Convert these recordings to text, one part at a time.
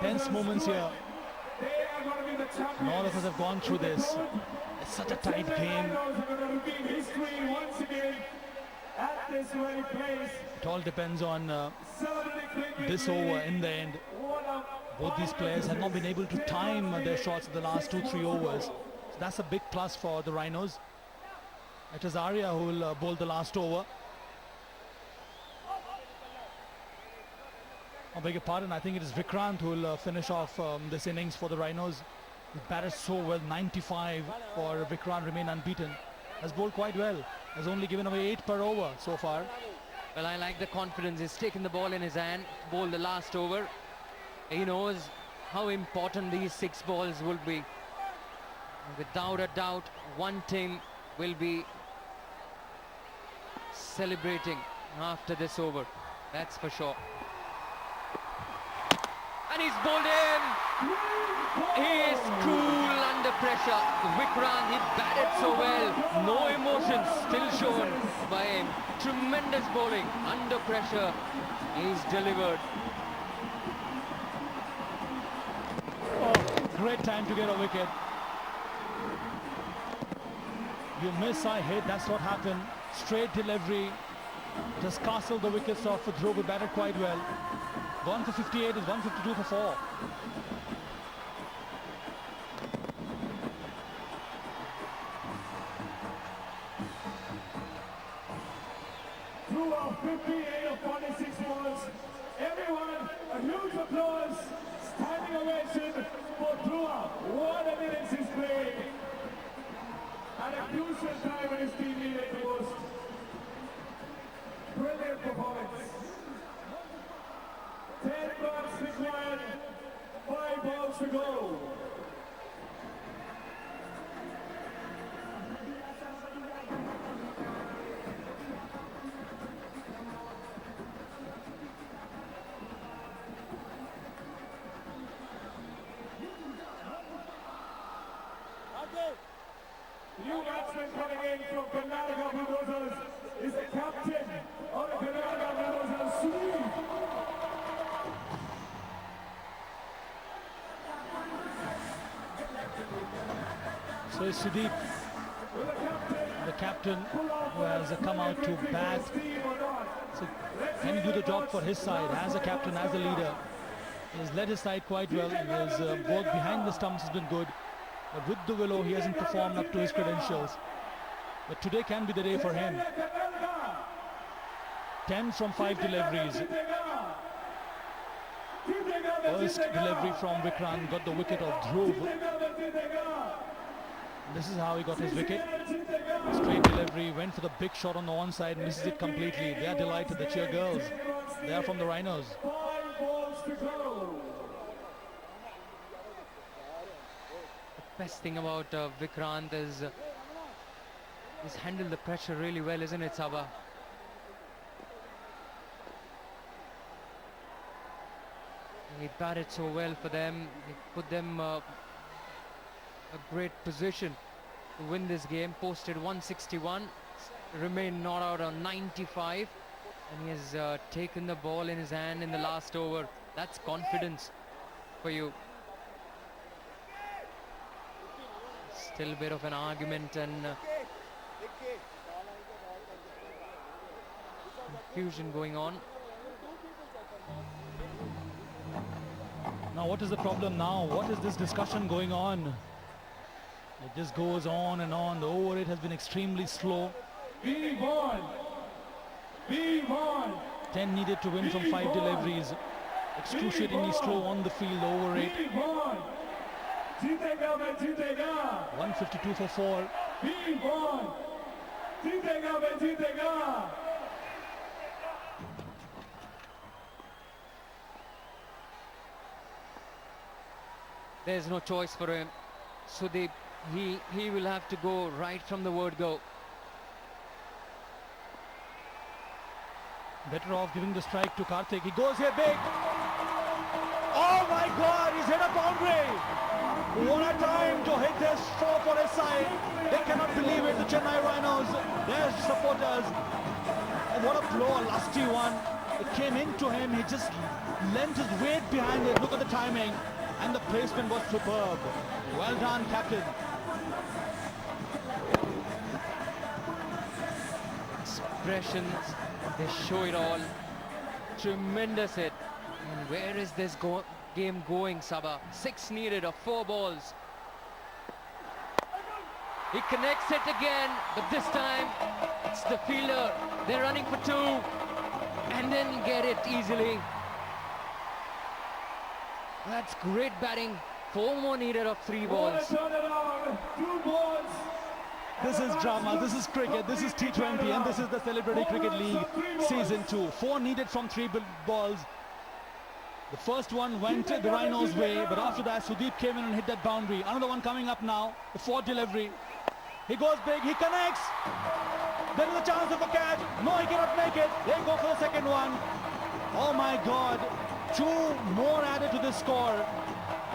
tense moments here. And all of us have gone through this. It's such a tight game. It all depends on this over in the end. Both these players have not been able to time their shots in the last 2-3 overs. So that's a big plus for the Rhinos. It is Arya who will bowl the last over. I beg your pardon, I think it is Vikrant who will finish off this innings for the Rhinos. He batted so well, 95 for Vikrant, remain unbeaten. Has bowled quite well, has only given away 8 per over so far. Well, I like the confidence. He's taken the ball in his hand, bowled the last over. He knows how important these 6 balls will be. Without a doubt, one team will be celebrating after this over. That's for sure. And he's bowled in. He is cool under pressure. Vikrant, he batted so well. No emotions still shown by him. Tremendous bowling under pressure. He's delivered. Oh, great time to get a wicket. You miss, I hit, that's what happened. Straight delivery. Just castled the wickets off for Dhruv, who batted quite well. Gone for 58 is 152 for 4. Throughout 58 of 46 balls, everyone, a huge applause, standing ovation for Dhruva. What a minutes he's playing. At a crucial time when his team needed the most. Brilliant performance. 10 runs required, 5 balls to go. New batsman coming in from Karnataka Bulldozers is the captain of the Karnataka Bulldozers, Sudeep. So it's Sudeep, the captain, who has come out to bat. So can he do the job for his side as a captain, as a leader? He has led his side quite well. His work behind the stumps has been good. But with the willow, he hasn't performed up to his credentials. But today can be the day for him. 10 from 5 deliveries. First delivery from Vikrant got the wicket of Dhruv. This is how he got his wicket. Straight delivery, went for the big shot on the one side, misses it completely. They are delighted, the cheer girls. They are from the Rhinos. Best thing about Vikrant is he's handled the pressure really well, isn't it, Saba? He batted so well for them. He put them a great position to win this game. Posted 161, remained not out on 95, and he has taken the ball in his hand in the last over. That's confidence for you. Still a bit of an argument and confusion going on. Now what is the problem now? What is this discussion going on? It just goes on and on. The over rate has been extremely slow. B1. 10 needed to win from 5 deliveries. Excruciatingly slow on the field, the over rate. 152 for 4. There's no choice for him. Sudeep, he will have to go right from the word go. Better off giving the strike to Karthik. He goes here big. Oh my God, he's hit a boundary. What a time to hit this 4 for his side. They cannot believe it, the Chennai Rhinos, their supporters. And what a blow, a lusty one. It came into him, he just lent his weight behind it. Look at the timing. And the placement was superb. Well done, captain. Expressions, they show it all. Tremendous hit. And where is this game going, Sabah? 6 needed of 4 balls. He connects it again, but this time it's the fielder. They're running for 2 and then get it easily. That's great batting. 4 more needed of 3 balls. Turn it around. 2 balls. This is drama, this is cricket, this is T20, and this is the Celebrity Cricket League Season 2. 4 needed from 3 balls. The first one went the Rhinos' way, but after that Sudeep came in and hit that boundary. Another one coming up now, the 4th delivery. He goes big, he connects. There is a chance of a catch. No, he cannot make it. They go for the second one. Oh my God. 2 more added to this score.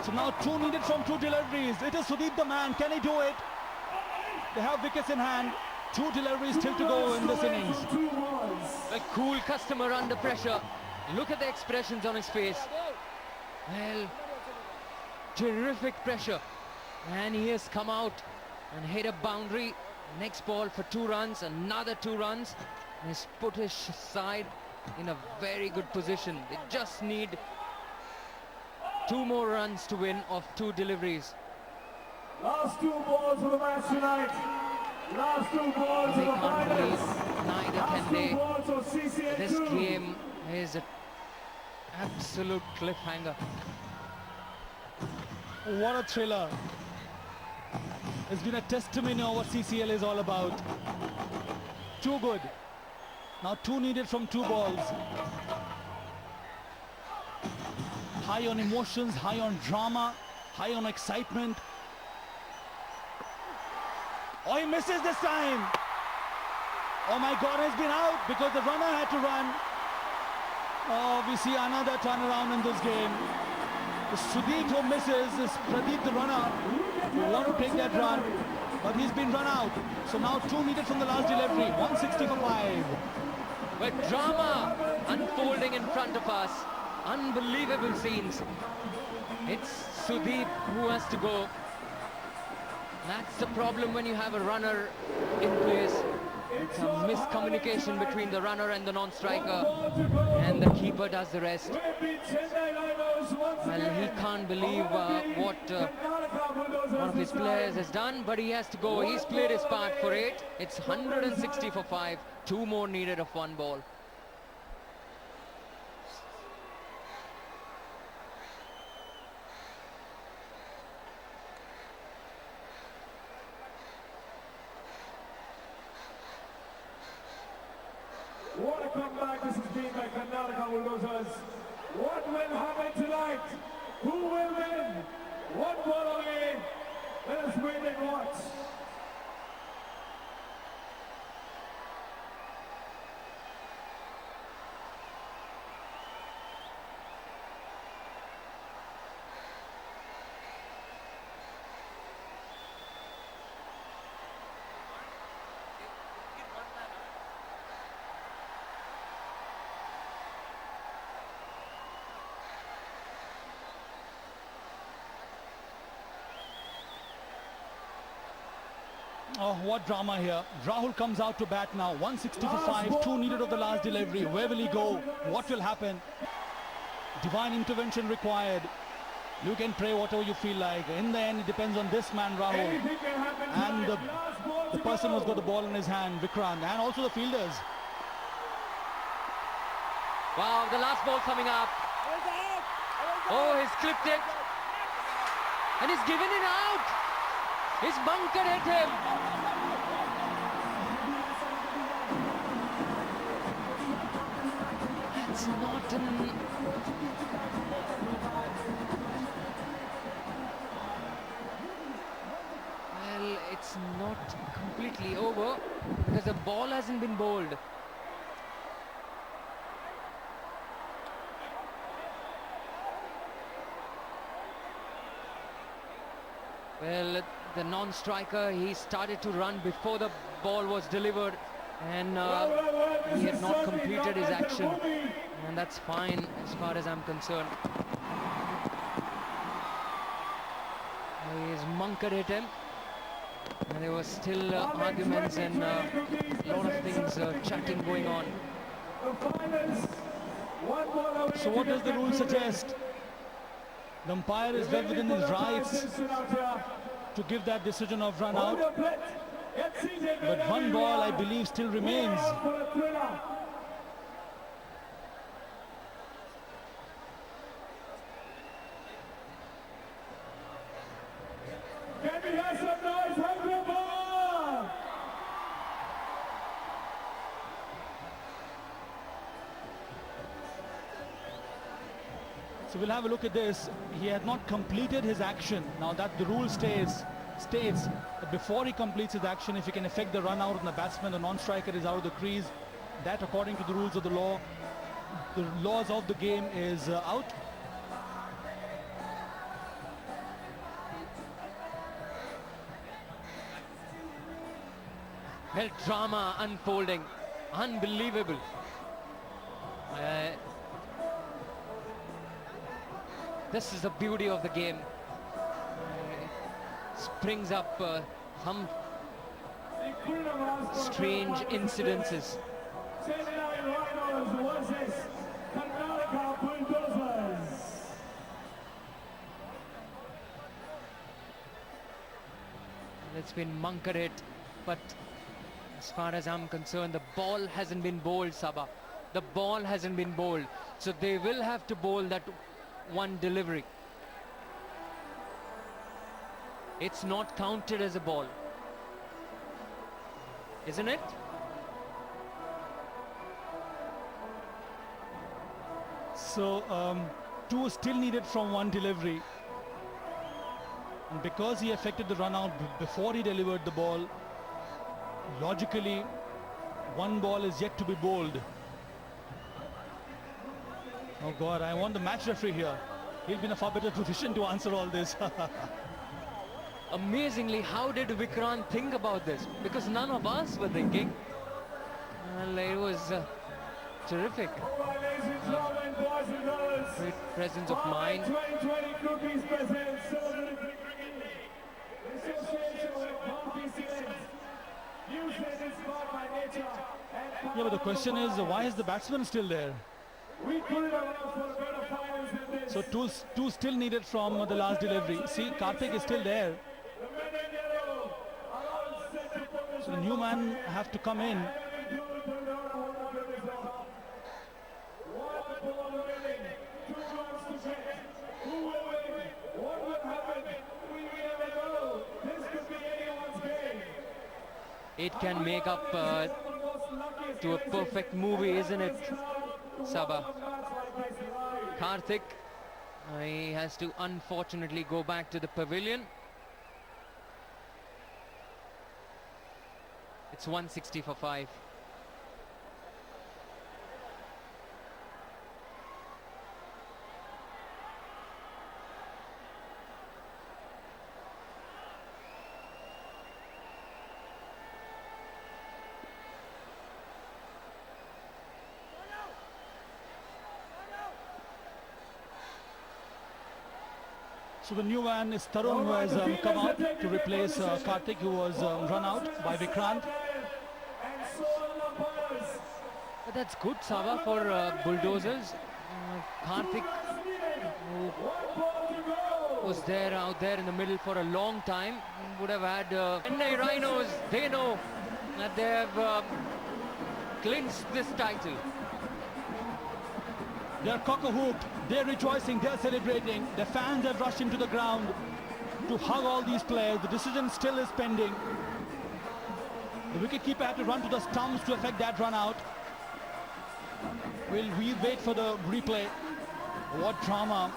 So now 2 needed from 2 deliveries. It is Sudeep the man. Can he do it? They have wickets in hand. 2 deliveries still to go in this innings. A cool customer under pressure. Look at the expressions on his face. Well, terrific pressure. And he has come out and hit a boundary. Next ball for 2 runs, another 2 runs. And he's put his side in a very good position. They just need 2 more runs to win of 2 deliveries. Last 2 balls of the match tonight. Last 2 balls They of the can't believe, finals. neither Last can 2 they. balls of CCA This 2. game is an absolute cliffhanger. What a thriller. It's been a testimony of what CCL is all about. Too good. Now 2 needed from 2 balls. High on emotions, high on drama, high on excitement. Oh, he misses this time. Oh my God, he's been out because the runner had to run. Oh, we see another turnaround in this game. Sudeep who misses is Pradeep the runner who want to take that run, but he's been run out. So now 2 needed from the last delivery, 160 for 5. With drama unfolding in front of us. Unbelievable scenes. It's Sudeep who has to go. That's the problem when you have a runner in place. It's a miscommunication between the runner and the non-striker, and the keeper does the rest. Well, he can't believe what one of his players has done, but he has to go. He's played his part for 8. It's 160 for 5. 2 more needed of 1 ball. What a comeback this has been by Karnataka Bulldozers. What will happen tonight? Who will win? 1 ball away. Let us wait and watch. Oh, what drama here. Rahul comes out to bat now. 160 for 5, 2 needed of the last delivery. Where will he go? What will happen? Divine intervention required. You can pray whatever you feel like. In the end, it depends on this man, Rahul. Anything can happen And tonight. Last ball the to person go. who's got the ball in his hand, Vikrant, and also the fielders. Wow, the last ball coming up. Oh, he's clipped it. And he's given it out. He's bunkered at him. That's not an... Well, it's not completely over because the ball hasn't been bowled. Well, the non-striker, he started to run before the ball was delivered, and he had not completed his action. And that's fine as far as I'm concerned. He's Munkar hit him. And there was still arguments and a lot of things chatting going on. So what does the rule suggest? The umpire is well within his rights to give that decision of run out. But one ball, I believe, still remains. Can we have some noise, Hyderabad? So we'll have a look at this. He had not completed his action. Now that the rule states that before he completes his action, if he can effect the run out on the batsman, the non-striker is out of the crease. That, according to the rules of the law, the laws of the game, is out. Well, drama unfolding. Unbelievable. This is the beauty of the game. Springs up some strange incidences. It's been Munkar hit, but as far as I'm concerned, the ball hasn't been bowled, Sabah. The ball hasn't been bowled. So they will have to bowl that one delivery. It's not counted as a ball, isn't it? So two still needed from one delivery. And because he effected the run out before he delivered the ball, logically, one ball is yet to be bowled. Oh God, I want the match referee here. He'll be in a far better position to answer all this. Amazingly, how did Vikrant think about this? Because none of us were thinking. Well, it was terrific. Great presence of mind. Yeah, but the question is, why is the batsman still there? So two still needed from the last delivery. See, Karthik is still there. So the new man have to come in. It can make up to a perfect movie, isn't it, Sabah? Karthik, he has to unfortunately go back to the pavilion. It's 160 for 5. So the new man is Tarun, who has come out to replace Karthik, who was run out by Vikrant. But that's good, Sabah, for Bulldozers. Karthik, who was out there in the middle for a long time, would have had Chennai Rhinos. They know that they have clinched this title. They're cock-a-hooped, they're rejoicing, they're celebrating. The fans have rushed into the ground to hug all these players. The decision still is pending. The wicketkeeper had to run to the stumps to effect that run out. We wait for the replay. What drama,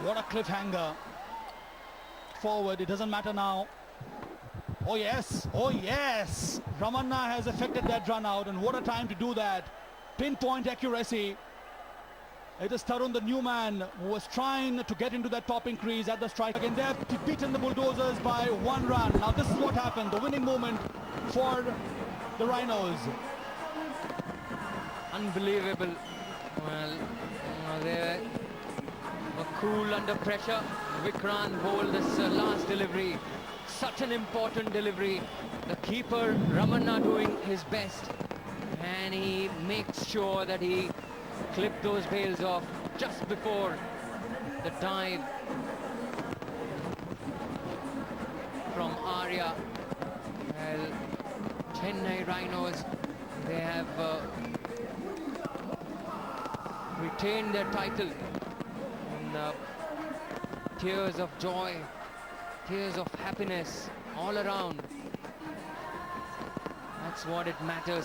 what a cliffhanger. Forward, it doesn't matter now. Oh yes, Ramanna has effected that run out, and what a time to do that. Pinpoint accuracy. It is Tarun, the new man, who was trying to get into that topping crease at the strike. Again, they have beaten the Bulldozers by 1 run. Now this is what happened, the winning moment for the Rhinos. Unbelievable. Well, they were cool under pressure. Vikrant bowled this last delivery. Such an important delivery. The keeper, Ramanna, doing his best. And he makes sure that he clipped those bails off just before the dive from Arya. Well, Chennai Rhinos, they have retained their title. And tears of joy, tears of happiness all around. That's what it matters